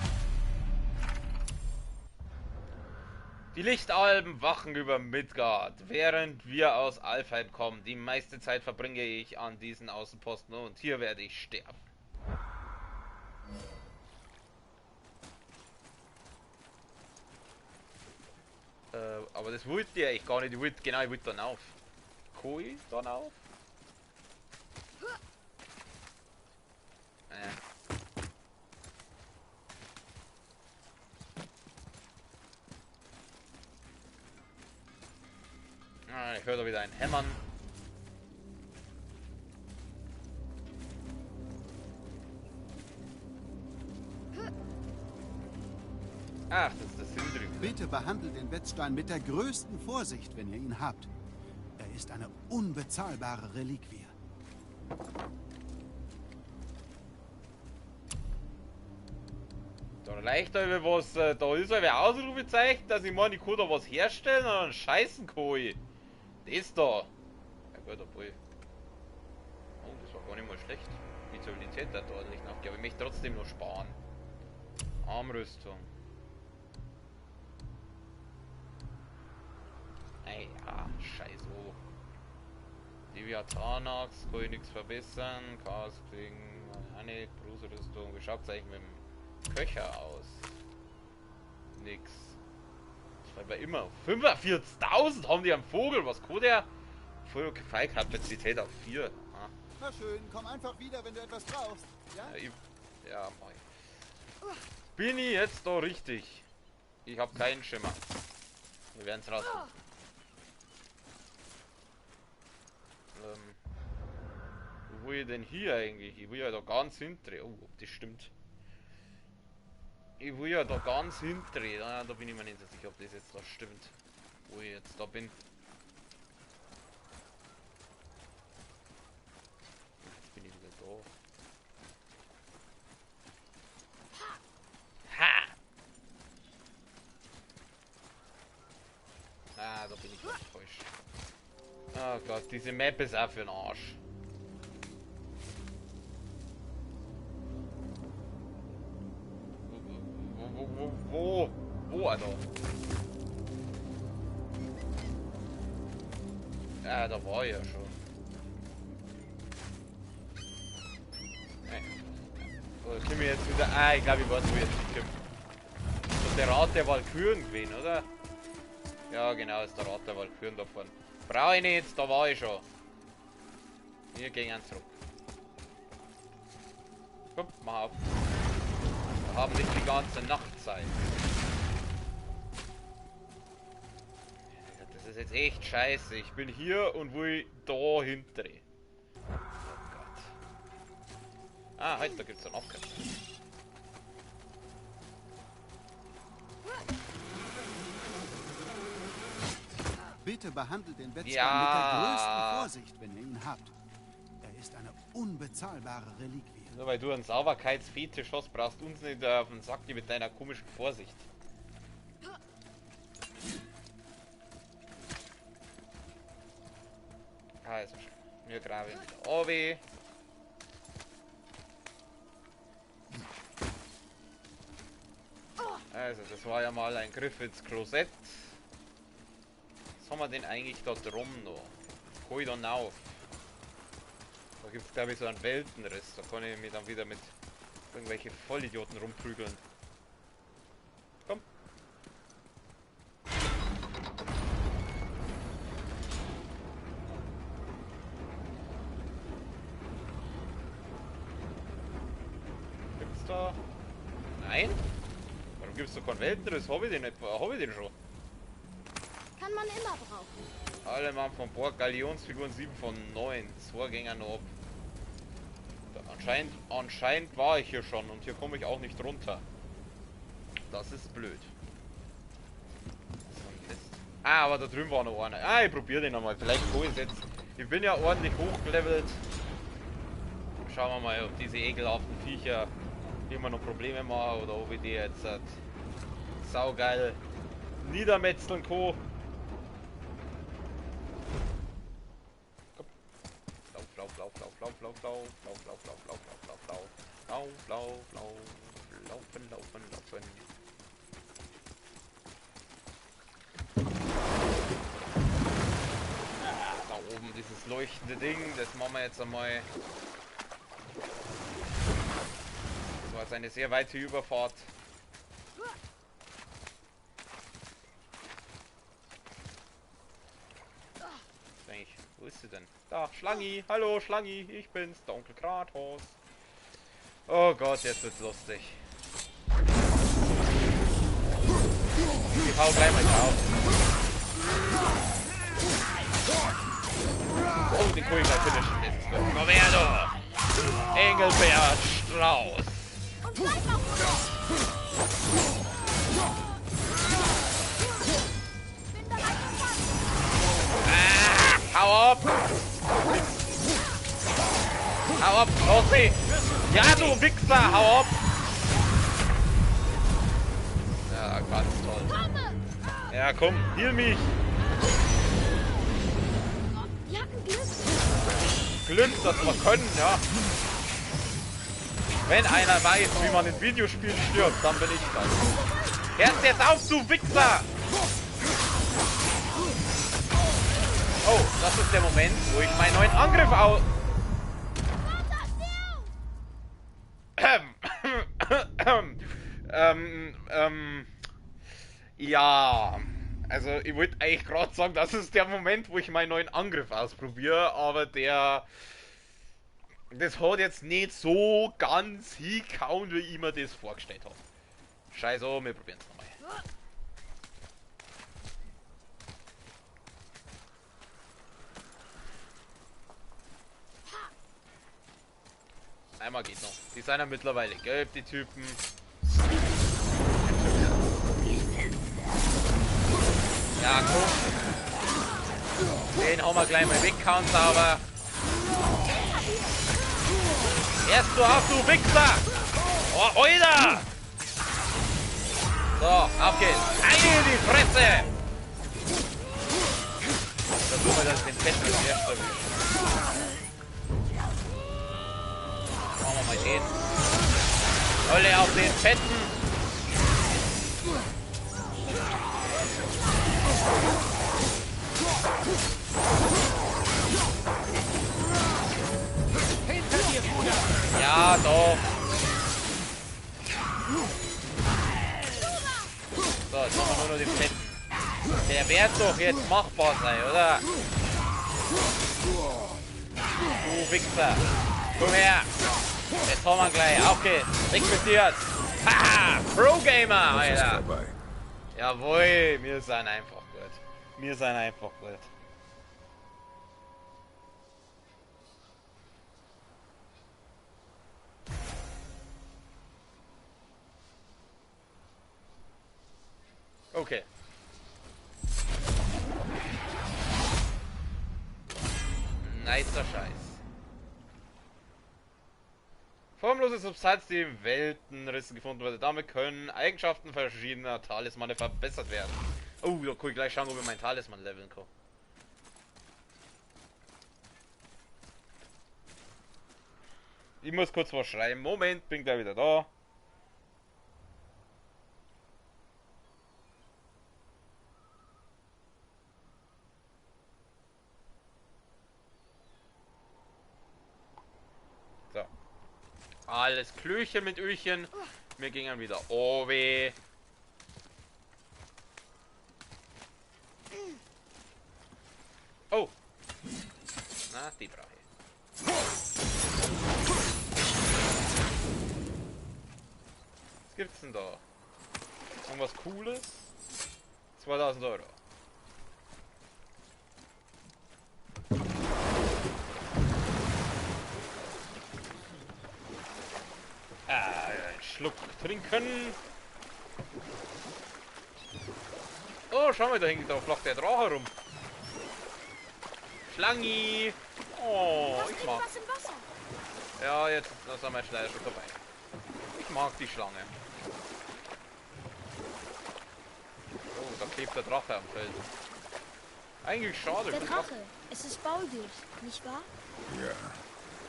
Die Lichtalben wachen über Midgard, während wir aus Alfheim kommen. Die meiste Zeit verbringe ich an diesen Außenposten und hier werde ich sterben. Aber das wollte ja ich gar nicht. Ich wollte dann auf. Koi, dann auf. Ah, ich höre da wieder ein Hämmern. Ach, das ist das Sindri. Bitte behandelt den Wetzstein mit der größten Vorsicht, wenn ihr ihn habt. Er ist eine unbezahlbare Reliquie. Da leicht über was, da ist ein Ausrufezeichen, dass ich meine, ich kann da was herstellen und dann scheißen kann ich. Das da. Ja gut, obwohl. Oh, das war gar nicht mal schlecht. Visibilität da ordentlich nach. Aber ich möchte trotzdem noch sparen. Armrüstung. Ey, ja, scheiß oh. Leviathanax, kann ich nichts verbessern. Casting, auch nicht. Brustrüstung. Wie schaut's eigentlich mit dem Köcher aus? Nix. Das war aber immer 45.000 haben die am Vogel. Was kann der? Fallkapazität auf 4. Ah. Na schön, komm einfach wieder, wenn du etwas brauchst. Ja? Ja, mach ich. Bin ich jetzt da richtig? Ich habe keinen Schimmer. Wir werden es rausfinden. Wo will ich denn hier eigentlich? Ich will ja da ganz hinten. Oh, ob das stimmt. Ich will ja da ganz hinten. Da bin ich mir nicht so sicher, ob das jetzt da stimmt. Wo ich jetzt da bin. Jetzt bin ich wieder da. Ha! Ah, da bin ich ganz falsch. Oh Gott, diese Map ist auch für den Arsch. Wo, Alter? Ja, da war ich ja schon. Oder können wir jetzt wieder... Ah, ich glaube, ich weiß, wo jetzt hinkommen. Das ist der Rat der Walküren gewesen, oder? Ja, genau, ist der Rat der Walküren da vorne. Brauche ich nicht, da war ich schon. Wir gehen zurück. Komm, mach auf. Wir haben nicht die ganze Nacht Zeit. Das ist jetzt echt scheiße. Ich bin hier und will da hindrehen. Oh Gott. Ah, halt, da gibt's einen Abkürzer. Bitte behandelt den Wetzstein Ja. mit der größten Vorsicht, wenn ihr ihn habt. Er ist eine unbezahlbare Reliquie. Nur weil du einen Sauberkeitsfetisch hast, brauchst du uns nicht auf den Sack gehen mit deiner komischen Vorsicht. Also, wir graben wieder runter. Also, das war ja mal ein Griff ins Klosett. Was haben wir denn eigentlich da drum noch? Kann ich da auf? Da gibt es glaube ich so einen Weltenriss. Da kann ich mich dann wieder mit Irgendwelche Vollidioten rumprügeln. Komm. Gibt's da? Nein? Warum gibt's da keinen Weltenriss? Hab ich den nicht? Hab ich den schon? Kann man immer brauchen. Alle Mann von Bord, Galionsfiguren 7 von 9. 2 Gänger noch ab. Anscheinend war ich hier schon und hier komme ich auch nicht runter. Das ist blöd. Ah, aber da drüben war noch einer. Ah, ich probiere den nochmal. Vielleicht hole ich es jetzt. Ich bin ja ordentlich hochgelevelt. Schauen wir mal, ob diese ekelhaften Viecher immer noch Probleme machen oder ob ich die jetzt saugeil niedermetzeln kann. Lauf, lauf, lauf, lauf, lauf, lauf, lauf, lauf, lauf, lauf, lauf, lauf, lauf, lauf, lauf, laufen, laufen, laufen. Da oben dieses leuchtende Ding, das machen wir jetzt einmal. Das war jetzt eine sehr weite Überfahrt. Wo ist sie denn? Da, Schlangi. Hallo, Schlangi. Ich bin's, der Onkel Kratos. Oh Gott, jetzt wird's lustig. Ich hau gleich mal drauf. Oh, den kann ich gleich finishen. Das ist gut. Komm her, du! Engelbert Strauß. Und bleib auf bin bereit und was? Hau ab! Hau ab, Rossi! Ja, du Wichser, hau ab! Ja, ganz toll. Komme! Ja, komm, heal mich! Wir hatten Glück. Glück, dass wir können, ja. Wenn einer weiß, wie man in Videospielen stirbt, dann bin ich das. Hörst jetzt auf, du Wichser! Oh, das ist der Moment, wo ich meinen neuen Angriff aus... Ja, also ich wollte eigentlich gerade sagen, das ist der Moment, wo ich meinen neuen Angriff ausprobiere, aber das hat jetzt nicht so ganz hingehauen, wie ich mir das vorgestellt habe. Scheiße, wir probieren es nochmal. Einmal geht noch. Die sind ja mittlerweile gelb, die Typen. Ja, komm. Den haben wir gleich mal weggehauen, sauber. Erst du auf, du Wichser! Oh, Alter! So, auf geht's. Ei, die Fresse! Versuchen wir, dass ich den Fetten als erstes erwische. Machen wir mal den. Alle auf den Fetten! Ja, doch. So, jetzt machen wir nur noch den Fetten. Der wird doch jetzt machbar sein, oder? Du Wichser. Komm her. Jetzt haben wir gleich. Auf geht's. Weg mit dir. Haha. Pro-Gamer, Alter. Jawohl. Wir sind einfach gut. Wir sind einfach gut. Okay. Nicer Scheiß. Formlose Substanz, die in Weltenrissen gefunden wurde. Damit können Eigenschaften verschiedener Talismane verbessert werden. Oh, da kann ich gleich schauen, ob ich mein Talisman leveln kann. Ich muss kurz was schreiben. Moment, bin gleich wieder da. Alles Klöchen mit Öchen. Wir gingen wieder weh. Oh. Na, die brauche ich. Was gibt's denn da? Irgendwas Cooles? 2000 Euro. Einen Schluck trinken. Oh, schau mal, da hängt, da flacht der Drache rum. Schlangi. Oh, Was ich liegt mag. was im Wasser? Ja, jetzt sind wir jetzt leider schon vorbei. Ich mag die Schlange. Oh, da klebt der Drache am Feld. Eigentlich schade. Der Drache. Es ist Baldur, nicht wahr? Ja.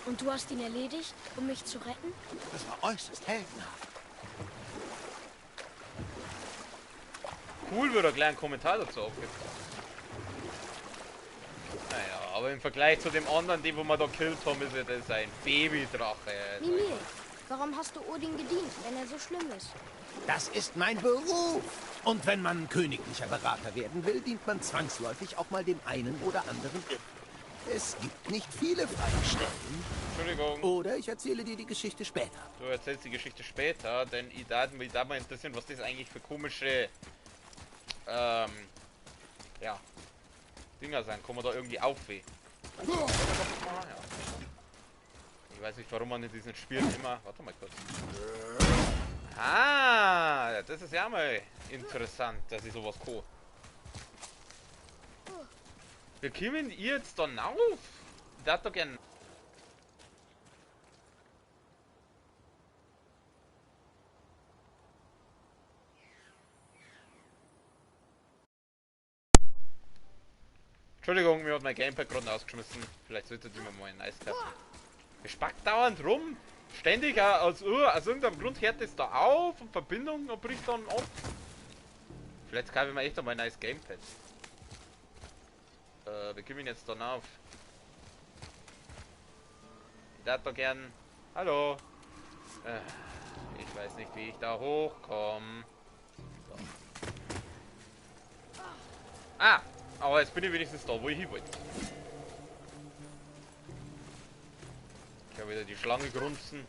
Und du hast ihn erledigt, um mich zu retten? Das war äußerst heldenhaft. Cool, würde er gleich einen Kommentar dazu aufgibt. Naja, aber im Vergleich zu dem anderen, den wo wir da killt haben, ist ja das ein Babydrache. Mimir, warum hast du Odin gedient, wenn er so schlimm ist? Das ist mein Beruf. Und wenn man königlicher Berater werden will, dient man zwangsläufig auch mal dem einen oder anderen Irrtum. Es gibt nicht viele freie Stellen. Entschuldigung, Oder ich erzähle dir die Geschichte später. du erzählst die Geschichte später, denn ich darf mich da mal interessieren, was das eigentlich für komische, ja, Dinger sein. Kommen wir da irgendwie aufweh? Ja. Ich weiß nicht, warum man in diesen Spielen immer... Warte mal kurz. Ah, das ist ja mal interessant, dass ich sowas kann. Wir kommen jetzt dann auf. Ich darf doch gern... Entschuldigung, mir hat mein Gamepad gerade ausgeschmissen. Vielleicht sollte die mir mal ein Eis kaufen. Wir spackt dauernd rum. Ständig aus irgendeinem Grund hört es da auf und Verbindung und bricht dann ab. Vielleicht kaufe ich mir echt einmal ein neues Gamepad. Wir kommen jetzt dann auf. Ich darf da gern... Hallo. Ich weiß nicht, wie ich da hochkomme. So. Ah! Aber jetzt bin ich wenigstens da, wo ich hin wollte. Ich habe wieder die Schlange grunzen.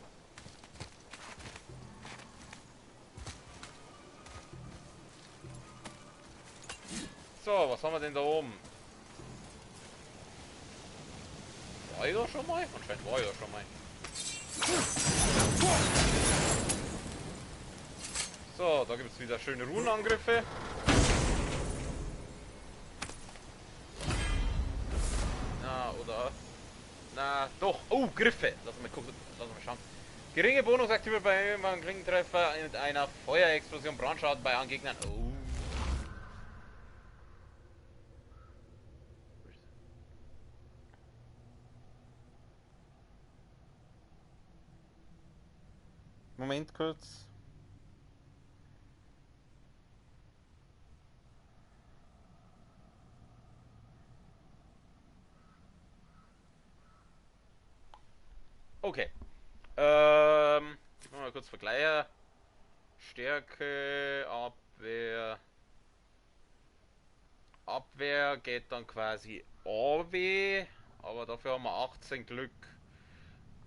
So, was haben wir denn da oben? War ich da schon mal? Anscheinend war ich da schon mal. So, da gibt es wieder schöne Runenangriffe. Na, oder? Na, doch. Oh, Griffe. Lass mal gucken. Lass mal schauen. Geringe Bonus aktiviert bei einem geringen Treffer mit einer Feuerexplosion. Brandschaden bei anderen Gegnern. Oh. Moment kurz. Okay. Mal kurz vergleichen. Stärke, Abwehr. Abwehr geht dann quasi AW, aber dafür haben wir 18 Glück.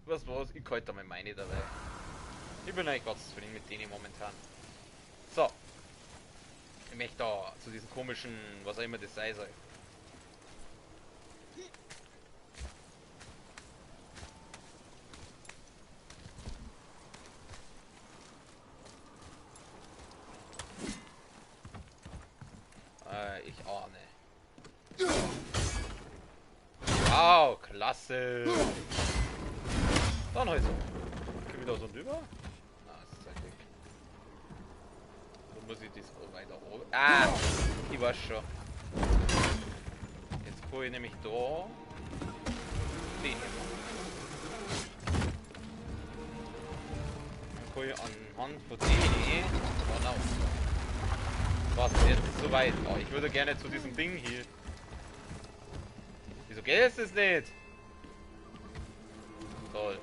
Was, ich halte da mal meine dabei. Ich bin eigentlich ganz zufrieden mit denen momentan. So. Ich möchte da zu diesen komischen, was auch immer das sei soll. Ich ahne. Wow, klasse. Dann halt so. Können wir da so drüber? Na, ist halt weg. So muss ich das auch weiter oben. Ah! Ich weiß schon. Jetzt kann ich nämlich da den hier machen. Dann kann ich anhand von denen genau. Was, jetzt ist so weit. Oh, ich würde gerne zu diesem Ding hier. Wieso geht es nicht? Toll.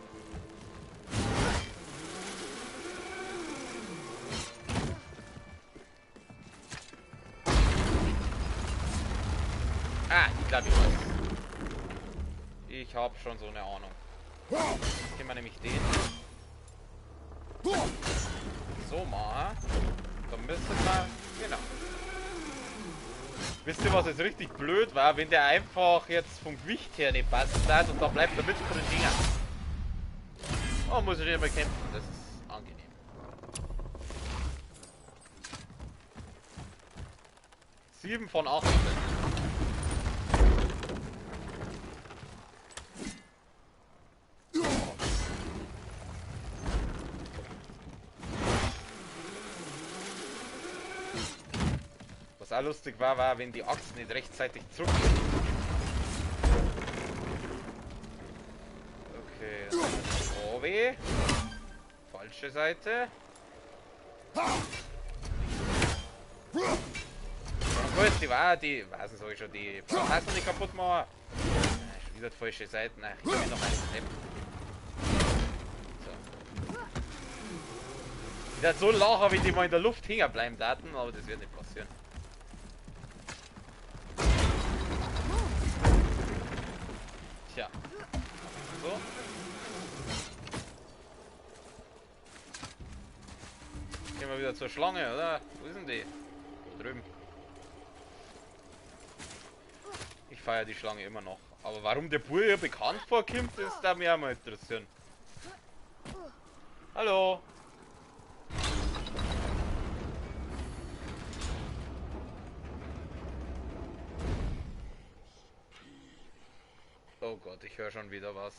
glaube, ich weiß. Ich habe schon so eine Ahnung. Jetzt können wir nämlich den so machen. Dann müssen wir... Genau. Wisst ihr, was jetzt richtig blöd war? Wenn der einfach jetzt vom Gewicht her nicht passt hat und dann bleibt er mit von den Dingern. Oh, muss ich nicht mehr kämpfen. Das ist angenehm. Sieben von 8. Was auch lustig war, wenn die Axt nicht rechtzeitig zurück. Okay, OW. Falsche Seite. Gut, die war, die, weiß nicht, soll ich schon die Tasten nicht kaputt machen? Schon wieder die falsche Seite. Nein, ich will noch einen nehmen. So. Ich werde so lachen, wenn die mal in der Luft hängen bleiben Daten, aber das wird nicht passieren. Tja. So. Gehen wir wieder zur Schlange, oder? Wo ist denn die? Da drüben. Ich feiere die Schlange immer noch. Aber warum der Bur hier bekannt vorkommt, das darf mich auch mal interessieren. Hallo. Oh Gott, ich höre schon wieder was.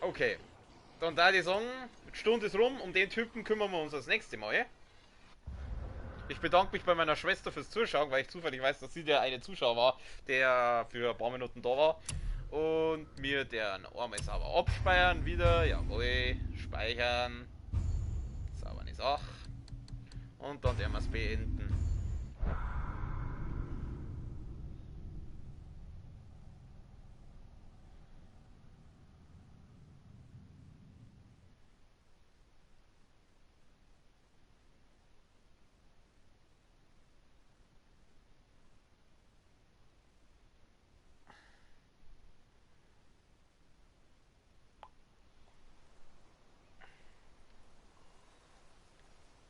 Okay. Dann da die sagen, die Stunde ist rum, um den Typen kümmern wir uns das nächste Mal. Ich bedanke mich bei meiner Schwester fürs Zuschauen, weil ich zufällig weiß, dass sie der eine Zuschauer war, der für ein paar Minuten da war. Und mir der einmal sauber abspeichern wieder. Jawohl, speichern. Sauber eine Sache. Und dann werden wir es beenden.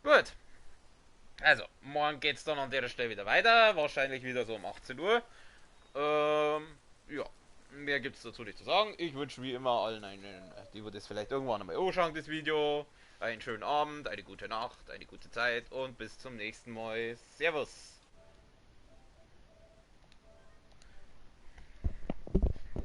Gut. Also, morgen geht es dann an der Stelle wieder weiter. Wahrscheinlich wieder so um 18 Uhr. Ja. Mehr gibt es dazu nicht zu sagen. Ich wünsche wie immer allen die wird das vielleicht irgendwann einmal anschauen, das Video. Einen schönen Abend, eine gute Nacht, eine gute Zeit und bis zum nächsten Mal. Servus.